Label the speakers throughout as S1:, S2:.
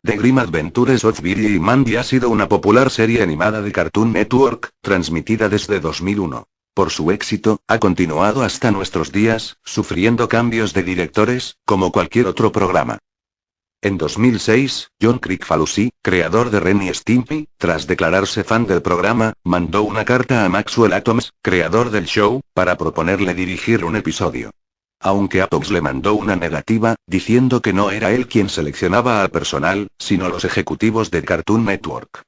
S1: The Grim Adventures of Billy y Mandy ha sido una popular serie animada de Cartoon Network, transmitida desde 2001. Por su éxito, ha continuado hasta nuestros días, sufriendo cambios de directores, como cualquier otro programa. En 2006, John Kricfalusi, creador de Ren y Stimpy, tras declararse fan del programa, mandó una carta a Maxwell Atoms, creador del show, para proponerle dirigir un episodio. Aunque Atoms le mandó una negativa, diciendo que no era él quien seleccionaba al personal, sino los ejecutivos de Cartoon Network.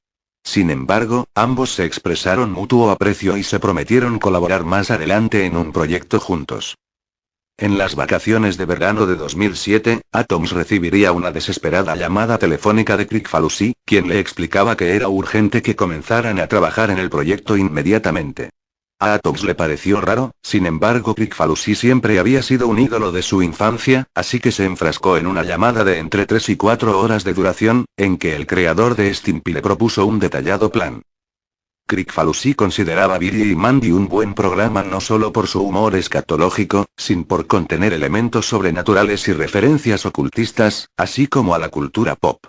S1: Sin embargo, ambos se expresaron mutuo aprecio y se prometieron colaborar más adelante en un proyecto juntos. En las vacaciones de verano de 2007, Atoms recibiría una desesperada llamada telefónica de Kricfalusi, quien le explicaba que era urgente que comenzaran a trabajar en el proyecto inmediatamente. A Atoms le pareció raro, sin embargo Kricfalusi siempre había sido un ídolo de su infancia, así que se enfrascó en una llamada de entre 3 y 4 horas de duración, en que el creador de Stimpy le propuso un detallado plan. Kricfalusi consideraba Billy y Mandy un buen programa no solo por su humor escatológico, sino por contener elementos sobrenaturales y referencias ocultistas, así como a la cultura pop.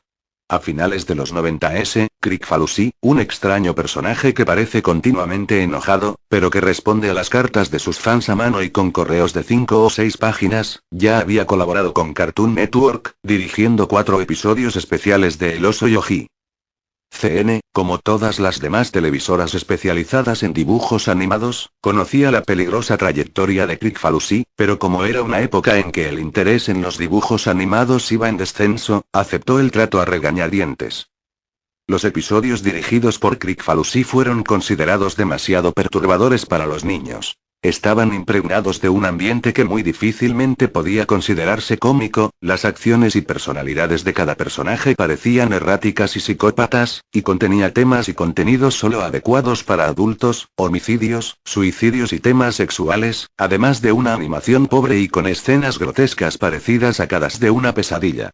S1: A finales de los 90 Kricfalusi, un extraño personaje que parece continuamente enojado, pero que responde a las cartas de sus fans a mano y con correos de 5 o 6 páginas, ya había colaborado con Cartoon Network, dirigiendo 4 episodios especiales de El Oso Yogi. CN, como todas las demás televisoras especializadas en dibujos animados, conocía la peligrosa trayectoria de Kricfalusi, pero como era una época en que el interés en los dibujos animados iba en descenso, aceptó el trato a regañadientes. Los episodios dirigidos por Kricfalusi fueron considerados demasiado perturbadores para los niños. Estaban impregnados de un ambiente que muy difícilmente podía considerarse cómico, las acciones y personalidades de cada personaje parecían erráticas y psicópatas, y contenía temas y contenidos solo adecuados para adultos, homicidios, suicidios y temas sexuales, además de una animación pobre y con escenas grotescas parecidas a sacadas de una pesadilla.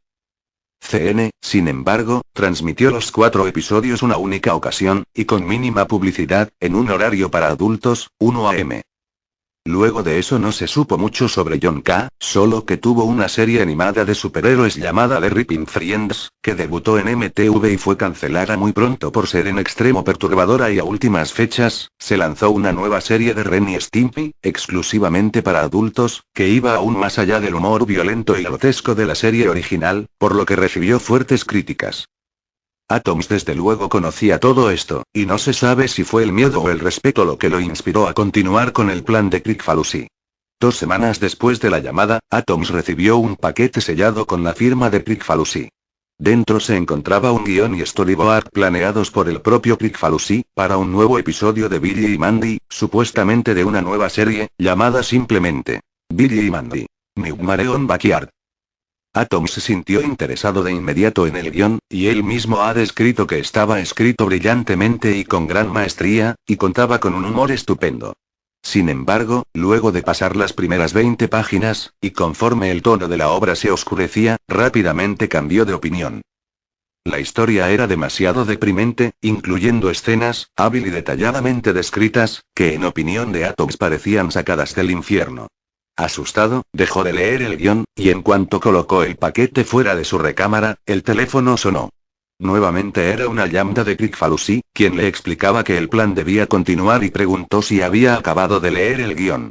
S1: CN, sin embargo, transmitió los 4 episodios una única ocasión, y con mínima publicidad, en un horario para adultos, 1 AM. Luego de eso no se supo mucho sobre John K., solo que tuvo una serie animada de superhéroes llamada The Ripping Friends, que debutó en MTV y fue cancelada muy pronto por ser en extremo perturbadora y a últimas fechas, se lanzó una nueva serie de Ren y Stimpy, exclusivamente para adultos, que iba aún más allá del humor violento y grotesco de la serie original, por lo que recibió fuertes críticas. Atoms desde luego conocía todo esto, y no se sabe si fue el miedo o el respeto lo que lo inspiró a continuar con el plan de Kricfalusi. 2 semanas después de la llamada, Atoms recibió un paquete sellado con la firma de Kricfalusi. Dentro se encontraba un guión y storyboard planeados por el propio Kricfalusi, para un nuevo episodio de Billy y Mandy, supuestamente de una nueva serie, llamada simplemente Billy y Mandy. Nightmare on Backyard. Atoms se sintió interesado de inmediato en el guión, y él mismo ha descrito que estaba escrito brillantemente y con gran maestría, y contaba con un humor estupendo. Sin embargo, luego de pasar las primeras 20 páginas, y conforme el tono de la obra se oscurecía, rápidamente cambió de opinión. La historia era demasiado deprimente, incluyendo escenas, hábil y detalladamente descritas, que en opinión de Atoms parecían sacadas del infierno. Asustado, dejó de leer el guión, y en cuanto colocó el paquete fuera de su recámara, el teléfono sonó. Nuevamente era una llamada de Kricfalusi, quien le explicaba que el plan debía continuar y preguntó si había acabado de leer el guión.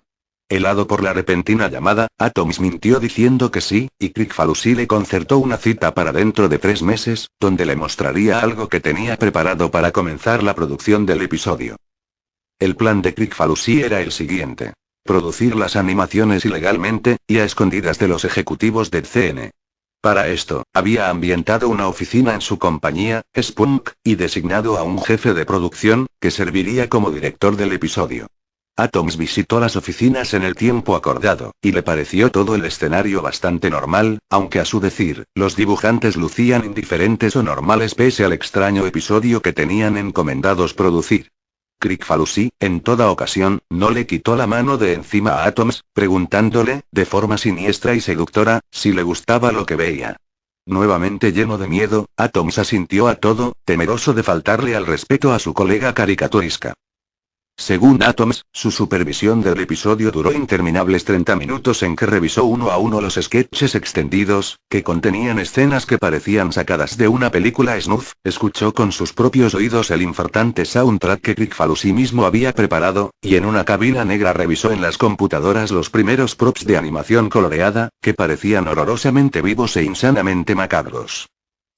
S1: Helado por la repentina llamada, Atoms mintió diciendo que sí, y Kricfalusi le concertó una cita para dentro de 3 meses, donde le mostraría algo que tenía preparado para comenzar la producción del episodio. El plan de Kricfalusi era el siguiente. Producir las animaciones ilegalmente, y a escondidas de los ejecutivos de CN. Para esto, había ambientado una oficina en su compañía, Spunk, y designado a un jefe de producción, que serviría como director del episodio. Atoms visitó las oficinas en el tiempo acordado, y le pareció todo el escenario bastante normal, aunque a su decir, los dibujantes lucían indiferentes o normales pese al extraño episodio que tenían encomendados producir. Kricfalusi, en toda ocasión, no le quitó la mano de encima a Atoms, preguntándole, de forma siniestra y seductora, si le gustaba lo que veía. Nuevamente lleno de miedo, Atoms asintió a todo, temeroso de faltarle al respeto a su colega caricaturesca. Según Atoms, su supervisión del episodio duró interminables 30 minutos en que revisó uno a uno los sketches extendidos, que contenían escenas que parecían sacadas de una película snuff, escuchó con sus propios oídos el infartante soundtrack que Kricfalusi mismo había preparado, y en una cabina negra revisó en las computadoras los primeros props de animación coloreada, que parecían horrorosamente vivos e insanamente macabros.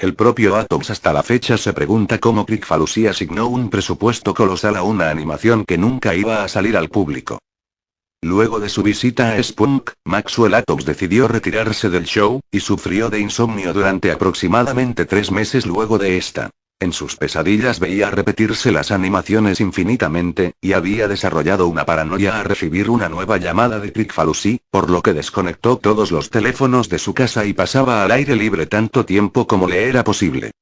S1: El propio Atoms hasta la fecha se pregunta cómo Kricfalusi asignó un presupuesto colosal a una animación que nunca iba a salir al público. Luego de su visita a Spunk, Maxwell Atoms decidió retirarse del show, y sufrió de insomnio durante aproximadamente 3 meses luego de esta. En sus pesadillas veía repetirse las animaciones infinitamente, y había desarrollado una paranoia a recibir una nueva llamada de Kricfalusi, por lo que desconectó todos los teléfonos de su casa y pasaba al aire libre tanto tiempo como le era posible.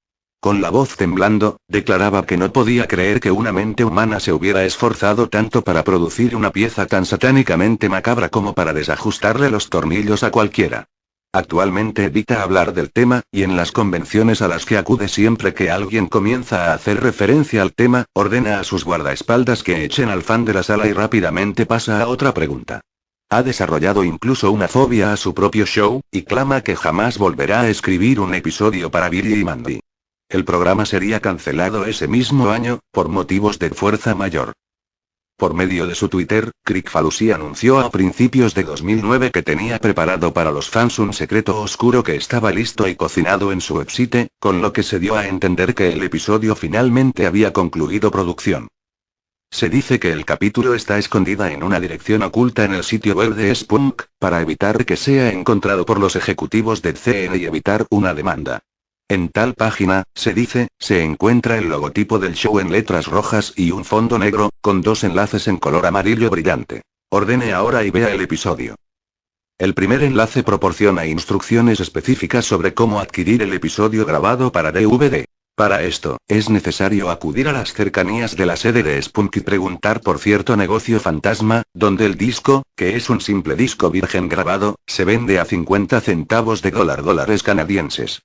S1: Con la voz temblando, declaraba que no podía creer que una mente humana se hubiera esforzado tanto para producir una pieza tan satánicamente macabra como para desajustarle los tornillos a cualquiera. Actualmente evita hablar del tema, y en las convenciones a las que acude siempre que alguien comienza a hacer referencia al tema, ordena a sus guardaespaldas que echen al fan de la sala y rápidamente pasa a otra pregunta. Ha desarrollado incluso una fobia a su propio show, y clama que jamás volverá a escribir un episodio para Billy y Mandy. El programa sería cancelado ese mismo año, por motivos de fuerza mayor. Por medio de su Twitter, Kricfalusi anunció a principios de 2009 que tenía preparado para los fans un secreto oscuro que estaba listo y cocinado en su website, con lo que se dio a entender que el episodio finalmente había concluido producción. Se dice que el capítulo está escondida en una dirección oculta en el sitio web de Spunk, para evitar que sea encontrado por los ejecutivos del CN y evitar una demanda. En tal página, se dice, se encuentra el logotipo del show en letras rojas y un fondo negro, con 2 enlaces en color amarillo brillante. Ordene ahora y vea el episodio. El primer enlace proporciona instrucciones específicas sobre cómo adquirir el episodio grabado para DVD. Para esto, es necesario acudir a las cercanías de la sede de Spunk y preguntar por cierto negocio fantasma, donde el disco, que es un simple disco virgen grabado, se vende a 50 centavos de dólares canadienses.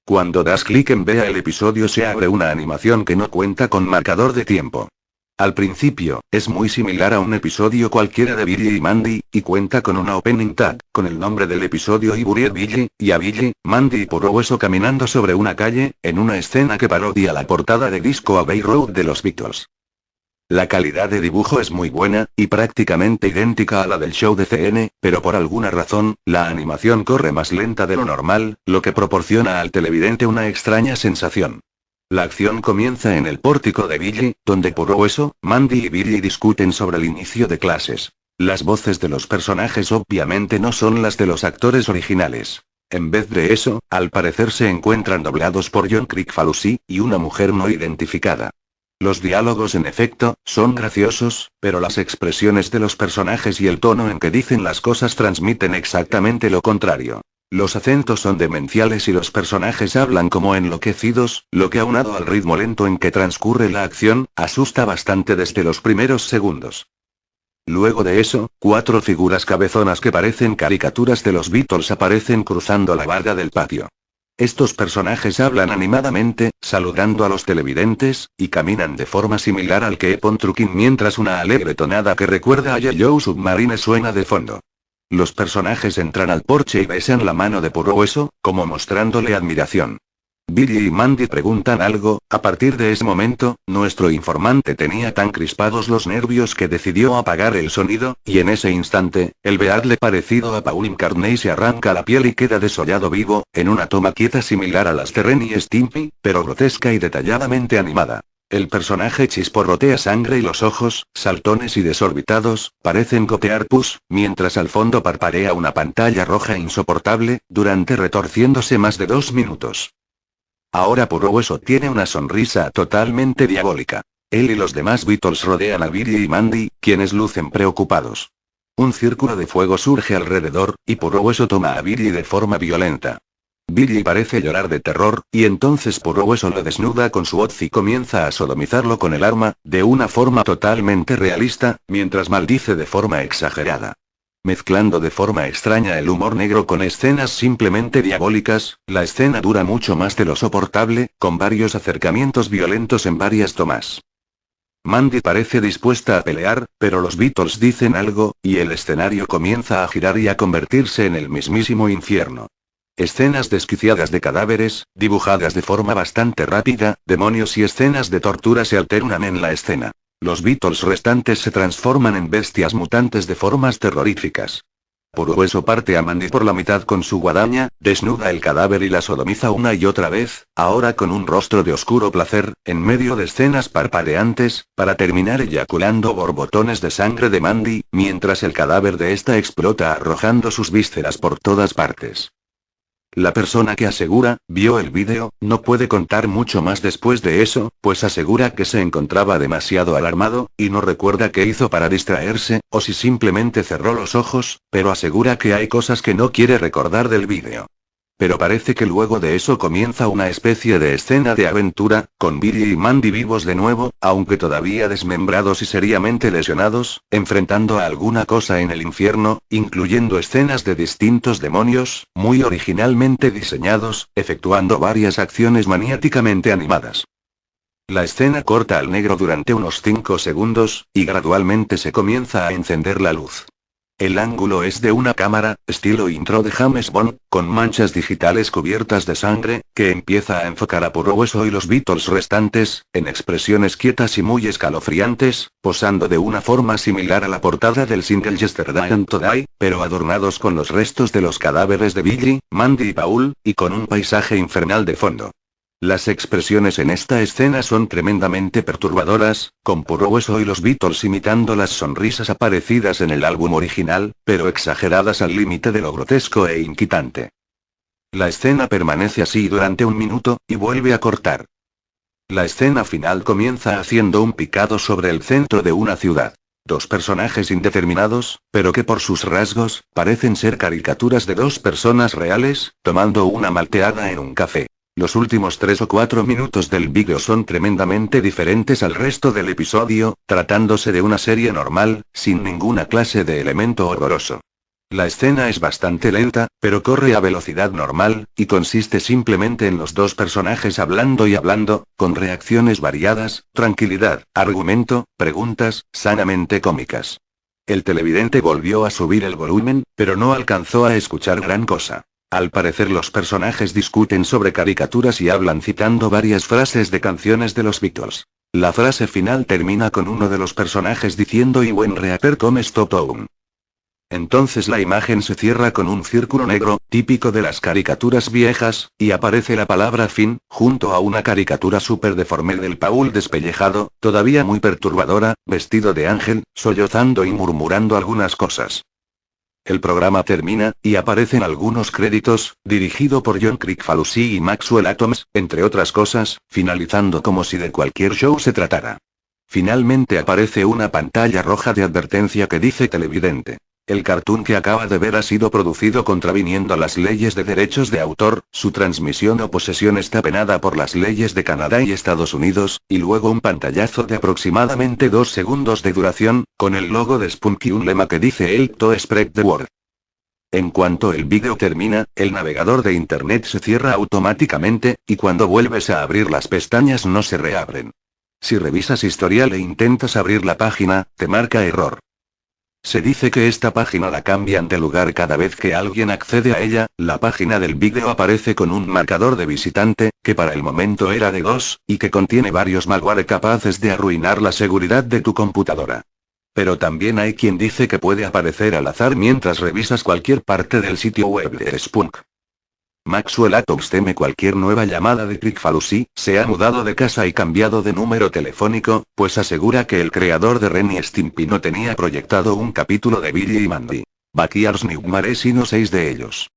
S1: Cuando das clic en vea el episodio se abre una animación que no cuenta con marcador de tiempo. Al principio, es muy similar a un episodio cualquiera de Billy y Mandy, y cuenta con una opening tag, con el nombre del episodio y Buried Billy, y a Billy, Mandy y Puro Hueso caminando sobre una calle, en una escena que parodia la portada de Disco Abbey Road de los Beatles. La calidad de dibujo es muy buena, y prácticamente idéntica a la del show de CN, pero por alguna razón, la animación corre más lenta de lo normal, lo que proporciona al televidente una extraña sensación. La acción comienza en el pórtico de Billy, donde Puro Hueso, Mandy y Billy discuten sobre el inicio de clases. Las voces de los personajes obviamente no son las de los actores originales. En vez de eso, al parecer se encuentran doblados por John Kricfalusi, y una mujer no identificada. Los diálogos en efecto, son graciosos, pero las expresiones de los personajes y el tono en que dicen las cosas transmiten exactamente lo contrario. Los acentos son demenciales y los personajes hablan como enloquecidos, lo que aunado al ritmo lento en que transcurre la acción, asusta bastante desde los primeros segundos. Luego de eso, 4 figuras cabezonas que parecen caricaturas de los Beatles aparecen cruzando la barda del patio. Estos personajes hablan animadamente, saludando a los televidentes, y caminan de forma similar al que Epon Trucking mientras una alegre tonada que recuerda a Yellow Submarine suena de fondo. Los personajes entran al porche y besan la mano de Puro Hueso, como mostrándole admiración. Billy y Mandy preguntan algo, a partir de ese momento, nuestro informante tenía tan crispados los nervios que decidió apagar el sonido, y en ese instante, el Beadle parecido a Paul McCartney se arranca la piel y queda desollado vivo, en una toma quieta similar a las de Ren y Stimpy, pero grotesca y detalladamente animada. El personaje chisporrotea sangre y los ojos, saltones y desorbitados, parecen gotear pus, mientras al fondo parpadea una pantalla roja insoportable, durante retorciéndose más de 2 minutos. Ahora Puro Hueso tiene una sonrisa totalmente diabólica. Él y los demás Beatles rodean a Billy y Mandy, quienes lucen preocupados. Un círculo de fuego surge alrededor, y Puro Hueso toma a Billy de forma violenta. Billy parece llorar de terror, y entonces Puro Hueso lo desnuda con su hoz y comienza a sodomizarlo con el arma, de una forma totalmente realista, mientras maldice de forma exagerada. Mezclando de forma extraña el humor negro con escenas simplemente diabólicas, la escena dura mucho más de lo soportable, con varios acercamientos violentos en varias tomas. Mandy parece dispuesta a pelear, pero los Beatles dicen algo, y el escenario comienza a girar y a convertirse en el mismísimo infierno. Escenas desquiciadas de cadáveres, dibujadas de forma bastante rápida, demonios y escenas de tortura se alternan en la escena. Los Beatles restantes se transforman en bestias mutantes de formas terroríficas. Puro Hueso parte a Mandy por la mitad con su guadaña, desnuda el cadáver y la sodomiza una y otra vez, ahora con un rostro de oscuro placer, en medio de escenas parpadeantes, para terminar eyaculando borbotones de sangre de Mandy, mientras el cadáver de esta explota arrojando sus vísceras por todas partes. La persona que asegura, vio el vídeo, no puede contar mucho más después de eso, pues asegura que se encontraba demasiado alarmado, y no recuerda qué hizo para distraerse, o si simplemente cerró los ojos, pero asegura que hay cosas que no quiere recordar del vídeo. Pero parece que luego de eso comienza una especie de escena de aventura, con Billy y Mandy vivos de nuevo, aunque todavía desmembrados y seriamente lesionados, enfrentando a alguna cosa en el infierno, incluyendo escenas de distintos demonios, muy originalmente diseñados, efectuando varias acciones maniáticamente animadas. La escena corta al negro durante unos 5 segundos, y gradualmente se comienza a encender la luz. El ángulo es de una cámara, estilo intro de James Bond, con manchas digitales cubiertas de sangre, que empieza a enfocar a Puro Hueso y los Beatles restantes, en expresiones quietas y muy escalofriantes, posando de una forma similar a la portada del single Yesterday and Today, pero adornados con los restos de los cadáveres de Billy, Mandy y Paul, y con un paisaje infernal de fondo. Las expresiones en esta escena son tremendamente perturbadoras, con Puro Hueso y los Beatles imitando las sonrisas aparecidas en el álbum original, pero exageradas al límite de lo grotesco e inquietante. La escena permanece así durante 1 minuto, y vuelve a cortar. La escena final comienza haciendo un picado sobre el centro de una ciudad. 2 personajes indeterminados, pero que por sus rasgos, parecen ser caricaturas de 2 personas reales, tomando una malteada en un café. Los últimos 3 o 4 minutos del vídeo son tremendamente diferentes al resto del episodio, tratándose de una serie normal, sin ninguna clase de elemento horroroso. La escena es bastante lenta, pero corre a velocidad normal, y consiste simplemente en los 2 personajes hablando y hablando, con reacciones variadas, tranquilidad, argumento, preguntas, sanamente cómicas. El televidente volvió a subir el volumen, pero no alcanzó a escuchar gran cosa. Al parecer los personajes discuten sobre caricaturas y hablan citando varias frases de canciones de los Beatles. La frase final termina con uno de los personajes diciendo "Y buen reaper come stop town". Entonces la imagen se cierra con un círculo negro, típico de las caricaturas viejas, y aparece la palabra fin, junto a una caricatura súper deforme del Paul despellejado, todavía muy perturbadora, vestido de ángel, sollozando y murmurando algunas cosas. El programa termina, y aparecen algunos créditos, dirigido por John Kricfalusi y Maxwell Atoms, entre otras cosas, finalizando como si de cualquier show se tratara. Finalmente aparece una pantalla roja de advertencia que dice televidente. El cartoon que acaba de ver ha sido producido contraviniendo las leyes de derechos de autor, su transmisión o posesión está penada por las leyes de Canadá y Estados Unidos, y luego un pantallazo de aproximadamente 2 segundos de duración, con el logo de Spunk y un lema que dice "Help to spread the word". En cuanto el vídeo termina, el navegador de internet se cierra automáticamente, y cuando vuelves a abrir las pestañas no se reabren. Si revisas historial e intentas abrir la página, te marca error. Se dice que esta página la cambian de lugar cada vez que alguien accede a ella. La página del vídeo aparece con un marcador de visitante, que para el momento era de 2, y que contiene varios malware capaces de arruinar la seguridad de tu computadora. Pero también hay quien dice que puede aparecer al azar mientras revisas cualquier parte del sitio web de Spunk. Maxwell Atoms teme cualquier nueva llamada de Kricfalusi, se ha mudado de casa y cambiado de número telefónico, pues asegura que el creador de Ren y Stimpy no tenía proyectado un capítulo de Billy y Mandy. Backyards Nightmare y no 6 de ellos.